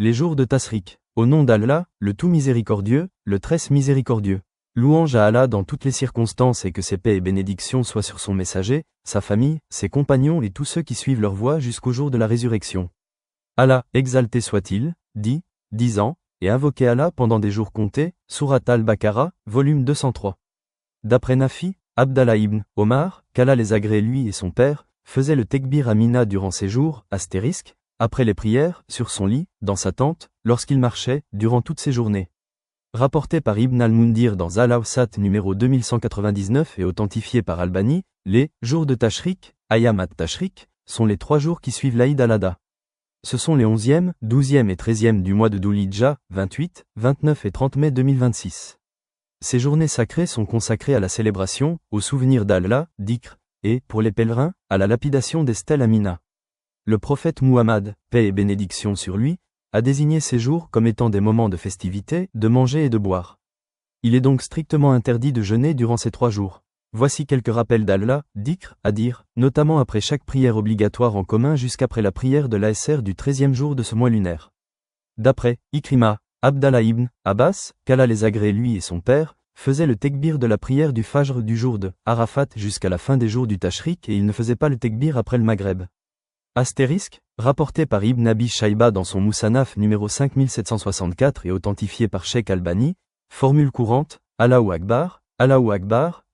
Les jours de Tasrik. Au nom d'Allah, le tout miséricordieux, le très miséricordieux. Louange à Allah dans toutes les circonstances et que ses paix et bénédictions soient sur son messager, sa famille, ses compagnons et tous ceux qui suivent leur voie jusqu'au jour de la résurrection. Allah, exalté soit-il, dit, disant, et invoquez Allah pendant des jours comptés, Surat al-Baqarah, volume 203. D'après Nafi, Abdallah ibn Omar, qu'Allah les agrée lui et son père, faisait le tekbir à Mina durant ses jours, après les prières, sur son lit, dans sa tente, lorsqu'il marchait, durant toutes ses journées. Rapporté par Ibn al-Mundir dans Al-Awsat numéro 2199 et authentifié par Albani, les jours de Tashrik, Ayam at-Tashrik, sont les 3 jours qui suivent l'Aïd al-Adha. Ce sont les 11e, 12e et 13e du mois de Dhul-Hijjah, 28, 29 et 30 mai 2026. Ces journées sacrées sont consacrées à la célébration, au souvenir d'Allah, d'Ikr, et, pour les pèlerins, à la lapidation des stèles à Mina. Le prophète Muhammad, paix et bénédiction sur lui, a désigné ces jours comme étant des moments de festivité, de manger et de boire. Il est donc strictement interdit de jeûner durant ces 3 jours. Voici quelques rappels d'Allah, d'Ikr, à dire, notamment après chaque prière obligatoire en commun jusqu'après la prière de l'Asr du 13e jour de ce mois lunaire. D'après Ikrima, Abdallah ibn Abbas, qu'Allah les agrée lui et son père, faisait le tekbir de la prière du Fajr du jour de Arafat jusqu'à la fin des jours du Tashrik et il ne faisait pas le tekbir après le Maghreb. Rapporté par Ibn Abi Shayba dans son Musannaf numéro 5764 et authentifié par Sheikh Albani, formule courante, Allahu Akbar,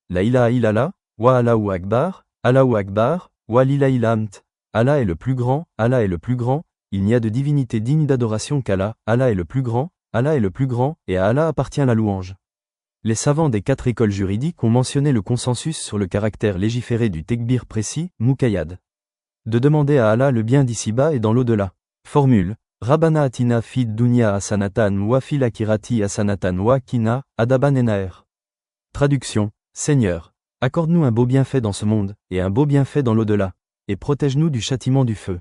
la ilaha illallah, wa Allahu Akbar, wa lillahi l'hamd. Allah est le plus grand, Allah est le plus grand, il n'y a de divinité digne d'adoration qu'Allah, Allah est le plus grand, et à Allah appartient la louange. Les savants des 4 écoles juridiques ont mentionné le consensus sur le caractère légiféré du tekbir précis, muqayyad. De demander à Allah le bien d'ici-bas et dans l'au-delà. Formule, Rabbana atina fid dunya hasanatan wa fil akhirati hasanatan wa qina adaban nar. Traduction, Seigneur, accorde-nous un beau bienfait dans ce monde, et un beau bienfait dans l'au-delà, et protège-nous du châtiment du feu.